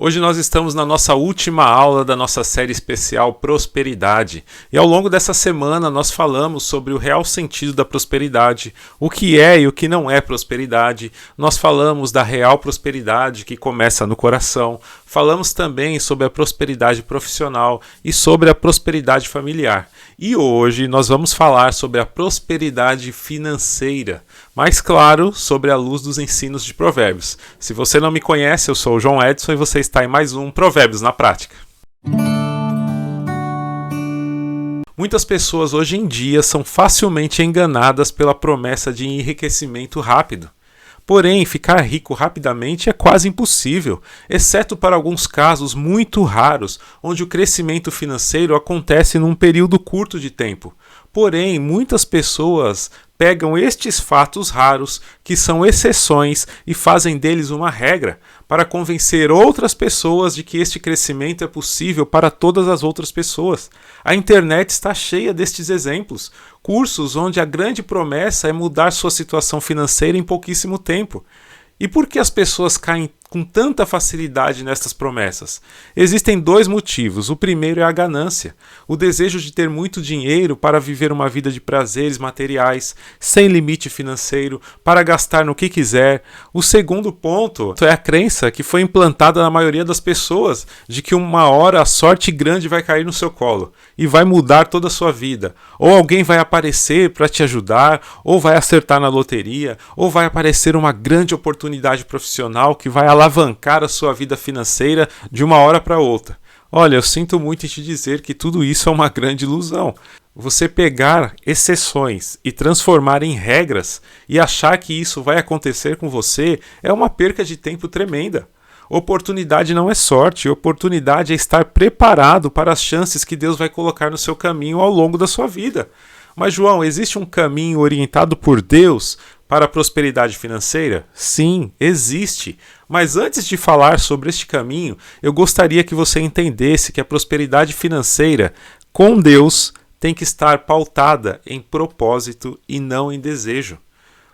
Hoje nós estamos na nossa última aula da nossa série especial Prosperidade. E ao longo dessa semana nós falamos sobre o real sentido da prosperidade, o que é e o que não é prosperidade. Nós falamos da real prosperidade que começa no coração. Falamos também sobre a prosperidade profissional e sobre a prosperidade familiar. E hoje nós vamos falar sobre a prosperidade financeira, mais claro, sobre a luz dos ensinos de Provérbios. Se você não me conhece, eu sou o João Edson e você está em mais um Provérbios na Prática. Muitas pessoas hoje em dia são facilmente enganadas pela promessa de enriquecimento rápido. Porém, ficar rico rapidamente é quase impossível, exceto para alguns casos muito raros, onde o crescimento financeiro acontece num período curto de tempo. Porém, muitas pessoas pegam estes fatos raros, que são exceções, e fazem deles uma regra, para convencer outras pessoas de que este crescimento é possível para todas as outras pessoas. A internet está cheia destes exemplos, cursos onde a grande promessa é mudar sua situação financeira em pouquíssimo tempo. E por que as pessoas caem com tanta facilidade nestas promessas? Existem dois motivos. O primeiro é a ganância, o desejo de ter muito dinheiro para viver uma vida de prazeres materiais, sem limite financeiro, para gastar no que quiser. O segundo ponto é a crença que foi implantada na maioria das pessoas de que uma hora a sorte grande vai cair no seu colo e vai mudar toda a sua vida. Ou alguém vai aparecer para te ajudar, ou vai acertar na loteria, ou vai aparecer uma grande oportunidade profissional que vai alavancar a sua vida financeira de uma hora para outra. Olha, eu sinto muito em te dizer que tudo isso é uma grande ilusão. Você pegar exceções e transformar em regras e achar que isso vai acontecer com você é uma perca de tempo tremenda. Oportunidade não é sorte, oportunidade é estar preparado para as chances que Deus vai colocar no seu caminho ao longo da sua vida. Mas, João, existe um caminho orientado por Deus para a prosperidade financeira? Sim, existe. Mas antes de falar sobre este caminho, eu gostaria que você entendesse que a prosperidade financeira com Deus tem que estar pautada em propósito e não em desejo.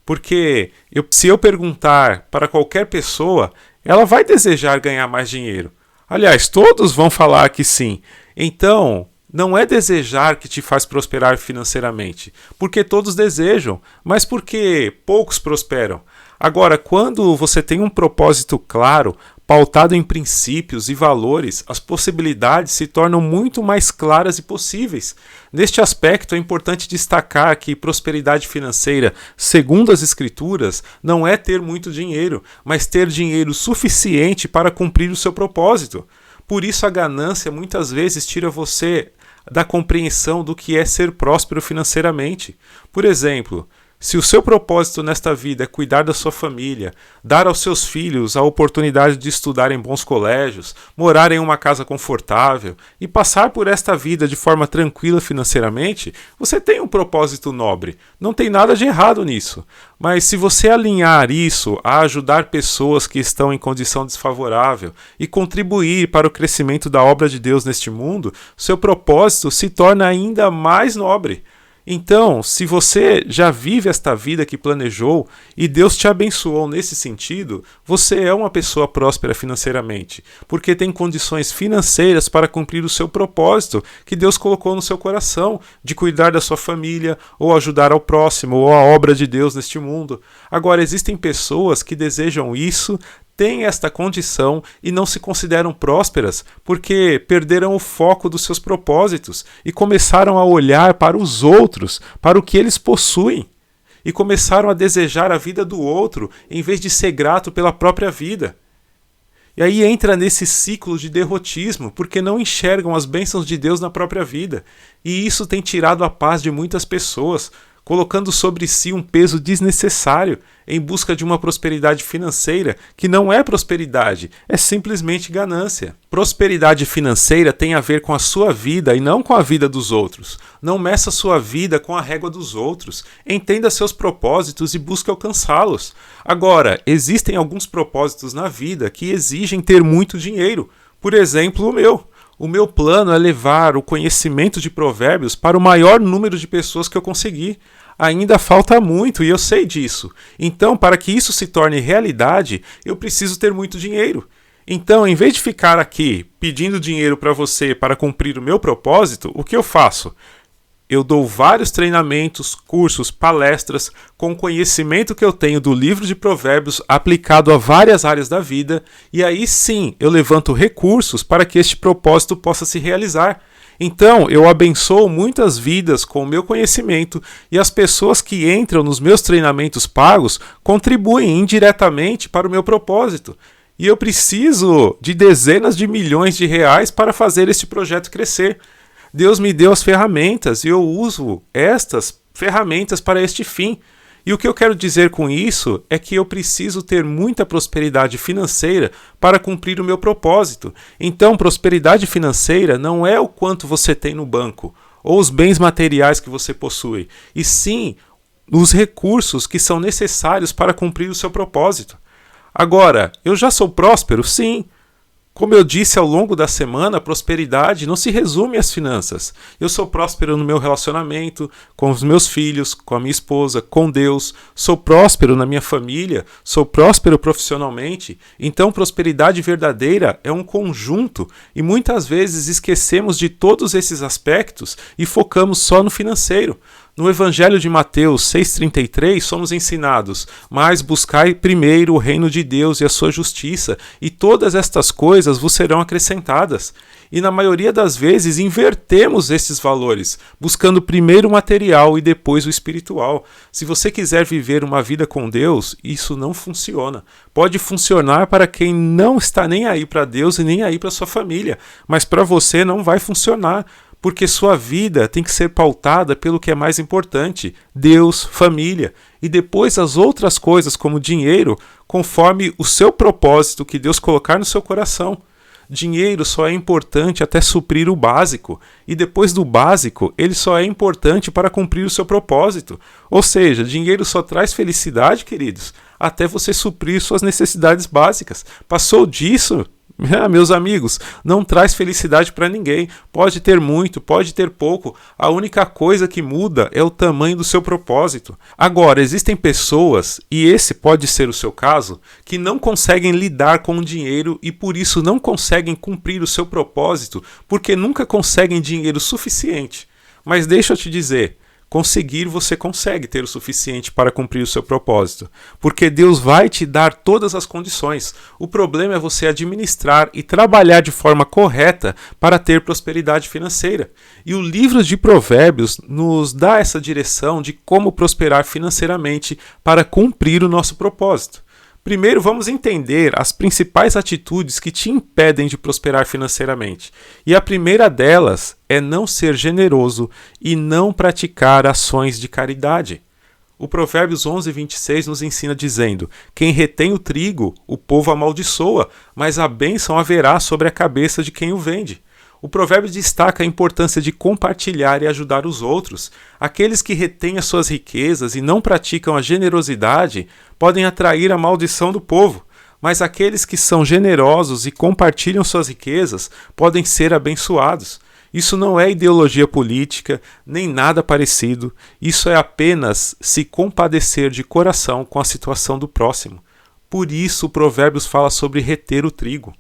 Porque se eu perguntar para qualquer pessoa, ela vai desejar ganhar mais dinheiro. Aliás, todos vão falar que sim. Então, não é desejar que te faz prosperar financeiramente, porque todos desejam, mas porque poucos prosperam. Agora, quando você tem um propósito claro, pautado em princípios e valores, as possibilidades se tornam muito mais claras e possíveis. Neste aspecto, é importante destacar que prosperidade financeira, segundo as Escrituras, não é ter muito dinheiro, mas ter dinheiro suficiente para cumprir o seu propósito. Por isso, a ganância muitas vezes tira você da compreensão do que é ser próspero financeiramente. Por exemplo, se o seu propósito nesta vida é cuidar da sua família, dar aos seus filhos a oportunidade de estudar em bons colégios, morar em uma casa confortável e passar por esta vida de forma tranquila financeiramente, você tem um propósito nobre. Não tem nada de errado nisso. Mas se você alinhar isso a ajudar pessoas que estão em condição desfavorável e contribuir para o crescimento da obra de Deus neste mundo, seu propósito se torna ainda mais nobre. Então, se você já vive esta vida que planejou e Deus te abençoou nesse sentido, você é uma pessoa próspera financeiramente, porque tem condições financeiras para cumprir o seu propósito que Deus colocou no seu coração, de cuidar da sua família, ou ajudar ao próximo, ou a obra de Deus neste mundo. Agora, existem pessoas que desejam isso, têm esta condição e não se consideram prósperas porque perderam o foco dos seus propósitos e começaram a olhar para os outros, para o que eles possuem, e começaram a desejar a vida do outro em vez de ser grato pela própria vida. E aí entra nesse ciclo de derrotismo, porque não enxergam as bênçãos de Deus na própria vida, e isso tem tirado a paz de muitas pessoas, colocando sobre si um peso desnecessário em busca de uma prosperidade financeira que não é prosperidade, é simplesmente ganância. Prosperidade financeira tem a ver com a sua vida e não com a vida dos outros. Não meça sua vida com a régua dos outros. Entenda seus propósitos e busque alcançá-los. Agora, existem alguns propósitos na vida que exigem ter muito dinheiro. Por exemplo, o meu. O meu plano é levar o conhecimento de Provérbios para o maior número de pessoas que eu conseguir. Ainda falta muito e eu sei disso. Então, para que isso se torne realidade, eu preciso ter muito dinheiro. Então, em vez de ficar aqui pedindo dinheiro para você para cumprir o meu propósito, o que eu faço? Eu dou vários treinamentos, cursos, palestras com o conhecimento que eu tenho do livro de Provérbios aplicado a várias áreas da vida, e aí sim eu levanto recursos para que este propósito possa se realizar. Então, eu abençoo muitas vidas com o meu conhecimento, e as pessoas que entram nos meus treinamentos pagos contribuem indiretamente para o meu propósito. E eu preciso de dezenas de milhões de reais para fazer este projeto crescer. Deus me deu as ferramentas e eu uso estas ferramentas para este fim. E o que eu quero dizer com isso é que eu preciso ter muita prosperidade financeira para cumprir o meu propósito. Então, prosperidade financeira não é o quanto você tem no banco ou os bens materiais que você possui, e sim os recursos que são necessários para cumprir o seu propósito. Agora, eu já sou próspero? Sim. Como eu disse ao longo da semana, a prosperidade não se resume às finanças. Eu sou próspero no meu relacionamento, com os meus filhos, com a minha esposa, com Deus. Sou próspero na minha família, sou próspero profissionalmente. Então, prosperidade verdadeira é um conjunto e muitas vezes esquecemos de todos esses aspectos e focamos só no financeiro. No Evangelho de Mateus 6,33 somos ensinados: mas buscai primeiro o reino de Deus e a sua justiça, e todas estas coisas vos serão acrescentadas. E na maioria das vezes invertemos estes valores, buscando primeiro o material e depois o espiritual. Se você quiser viver uma vida com Deus, isso não funciona. Pode funcionar para quem não está nem aí para Deus e nem aí para sua família, mas para você não vai funcionar. Porque sua vida tem que ser pautada pelo que é mais importante: Deus, família, e depois as outras coisas como dinheiro, conforme o seu propósito que Deus colocar no seu coração. Dinheiro só é importante até suprir o básico, e depois do básico, ele só é importante para cumprir o seu propósito. Ou seja, dinheiro só traz felicidade, queridos, até você suprir suas necessidades básicas. Passou disso, meus amigos, não traz felicidade para ninguém. Pode ter muito, pode ter pouco. A única coisa que muda é o tamanho do seu propósito. Agora, existem pessoas, e esse pode ser o seu caso, que não conseguem lidar com o dinheiro e por isso não conseguem cumprir o seu propósito, porque nunca conseguem dinheiro suficiente. Mas deixa eu te dizer, conseguir, você consegue ter o suficiente para cumprir o seu propósito, porque Deus vai te dar todas as condições. O problema é você administrar e trabalhar de forma correta para ter prosperidade financeira. E o livro de Provérbios nos dá essa direção de como prosperar financeiramente para cumprir o nosso propósito. Primeiro, vamos entender as principais atitudes que te impedem de prosperar financeiramente. E a primeira delas é não ser generoso e não praticar ações de caridade. O Provérbios 11:26 nos ensina dizendo: quem retém o trigo, o povo amaldiçoa, mas a bênção haverá sobre a cabeça de quem o vende. O provérbio destaca a importância de compartilhar e ajudar os outros. Aqueles que retêm as suas riquezas e não praticam a generosidade podem atrair a maldição do povo, mas aqueles que são generosos e compartilham suas riquezas podem ser abençoados. Isso não é ideologia política, nem nada parecido. Isso é apenas se compadecer de coração com a situação do próximo. Por isso o Provérbios fala sobre reter o trigo.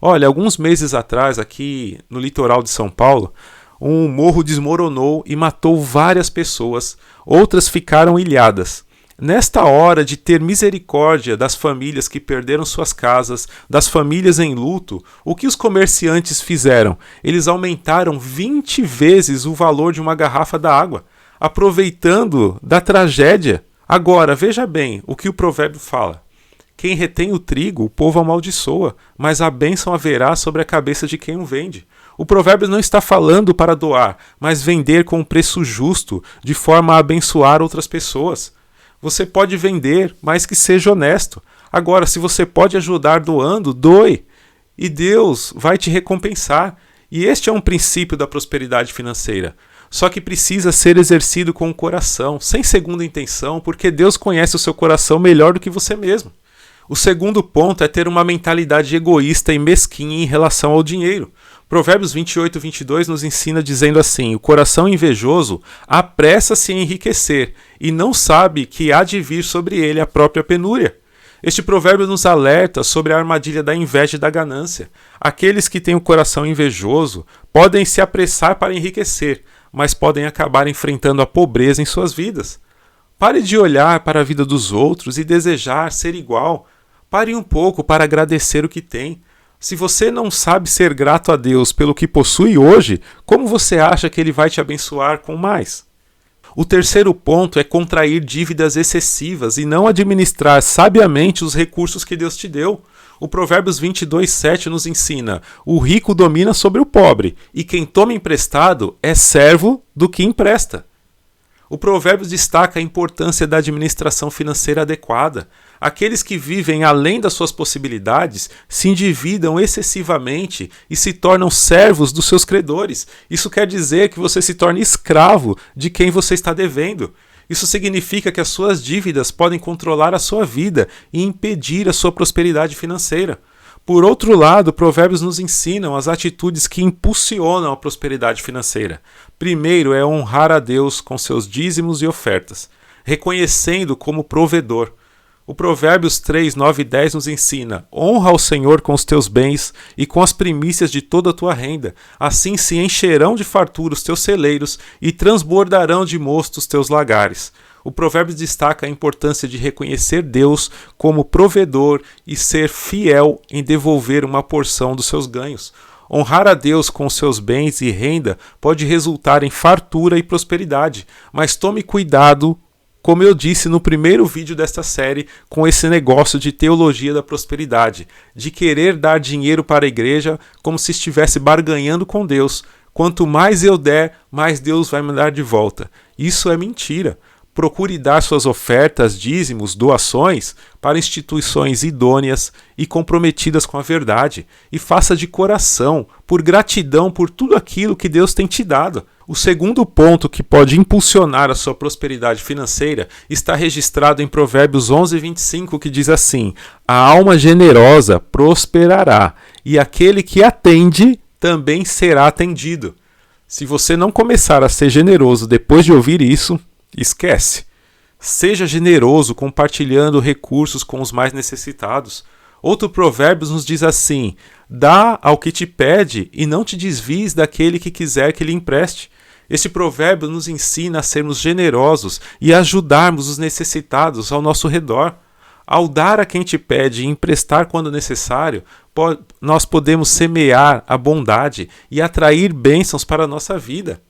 Olha, alguns meses atrás, aqui no litoral de São Paulo, um morro desmoronou e matou várias pessoas, outras ficaram ilhadas. Nesta hora de ter misericórdia das famílias que perderam suas casas, das famílias em luto, o que os comerciantes fizeram? Eles aumentaram 20 vezes o valor de uma garrafa d'água, aproveitando da tragédia. Agora, veja bem o que o provérbio fala. Quem retém o trigo, o povo amaldiçoa, mas a bênção haverá sobre a cabeça de quem o vende. O provérbio não está falando para doar, mas vender com um preço justo, de forma a abençoar outras pessoas. Você pode vender, mas que seja honesto. Agora, se você pode ajudar doando, doe. E Deus vai te recompensar. E este é um princípio da prosperidade financeira. Só que precisa ser exercido com o coração, sem segunda intenção, porque Deus conhece o seu coração melhor do que você mesmo. O segundo ponto é ter uma mentalidade egoísta e mesquinha em relação ao dinheiro. Provérbios 28:22 nos ensina dizendo assim: o coração invejoso apressa-se em enriquecer e não sabe que há de vir sobre ele a própria penúria. Este provérbio nos alerta sobre a armadilha da inveja e da ganância. Aqueles que têm o coração invejoso podem se apressar para enriquecer, mas podem acabar enfrentando a pobreza em suas vidas. Pare de olhar para a vida dos outros e desejar ser igual. Pare um pouco para agradecer o que tem. Se você não sabe ser grato a Deus pelo que possui hoje, como você acha que Ele vai te abençoar com mais? O terceiro ponto é contrair dívidas excessivas e não administrar sabiamente os recursos que Deus te deu. O Provérbios 22:7 nos ensina: o rico domina sobre o pobre, e quem toma emprestado é servo do que empresta. O Provérbios destaca a importância da administração financeira adequada. Aqueles que vivem além das suas possibilidades se endividam excessivamente e se tornam servos dos seus credores. Isso quer dizer que você se torna escravo de quem você está devendo. Isso significa que as suas dívidas podem controlar a sua vida e impedir a sua prosperidade financeira. Por outro lado, Provérbios nos ensinam as atitudes que impulsionam a prosperidade financeira. Primeiro é honrar a Deus com seus dízimos e ofertas, reconhecendo como provedor. O Provérbios 3, 9 e 10 nos ensina: honra ao Senhor com os teus bens e com as primícias de toda a tua renda. Assim se encherão de fartura os teus celeiros e transbordarão de mosto os teus lagares. O Provérbios destaca a importância de reconhecer Deus como provedor e ser fiel em devolver uma porção dos seus ganhos. Honrar a Deus com seus bens e renda pode resultar em fartura e prosperidade, mas tome cuidado, como eu disse no primeiro vídeo desta série, com esse negócio de teologia da prosperidade, de querer dar dinheiro para a igreja como se estivesse barganhando com Deus. Quanto mais eu der, mais Deus vai me dar de volta. Isso é mentira. Procure dar suas ofertas, dízimos, doações para instituições idôneas e comprometidas com a verdade, e faça de coração, por gratidão por tudo aquilo que Deus tem te dado. O segundo ponto que pode impulsionar a sua prosperidade financeira está registrado em Provérbios 11:25, que diz assim: a alma generosa prosperará, e aquele que atende também será atendido. Se você não começar a ser generoso depois de ouvir isso, esquece. Seja generoso compartilhando recursos com os mais necessitados. Outro provérbio nos diz assim: dá ao que te pede e não te desvies daquele que quiser que lhe empreste. Este provérbio nos ensina a sermos generosos e a ajudarmos os necessitados ao nosso redor. Ao dar a quem te pede e emprestar quando necessário, nós podemos semear a bondade e atrair bênçãos para a nossa vida.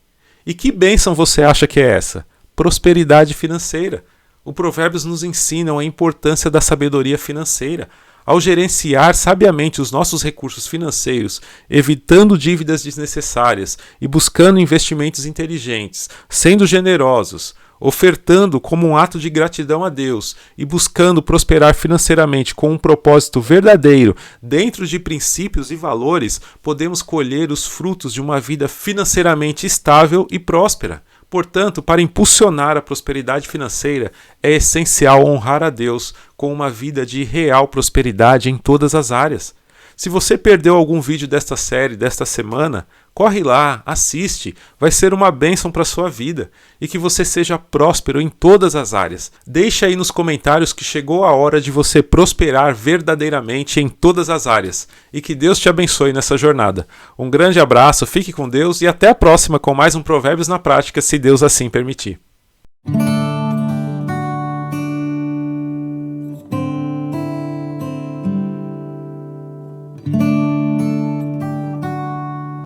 E que bênção você acha que é essa? Prosperidade financeira. O Provérbios nos ensina a importância da sabedoria financeira. Ao gerenciar sabiamente os nossos recursos financeiros, evitando dívidas desnecessárias e buscando investimentos inteligentes, sendo generosos, ofertando como um ato de gratidão a Deus e buscando prosperar financeiramente com um propósito verdadeiro dentro de princípios e valores, podemos colher os frutos de uma vida financeiramente estável e próspera. Portanto, para impulsionar a prosperidade financeira, é essencial honrar a Deus com uma vida de real prosperidade em todas as áreas. Se você perdeu algum vídeo desta série, desta semana, corre lá, assiste, vai ser uma bênção para a sua vida e que você seja próspero em todas as áreas. Deixa aí nos comentários que chegou a hora de você prosperar verdadeiramente em todas as áreas e que Deus te abençoe nessa jornada. Um grande abraço, fique com Deus e até a próxima com mais um Provérbios na Prática, se Deus assim permitir.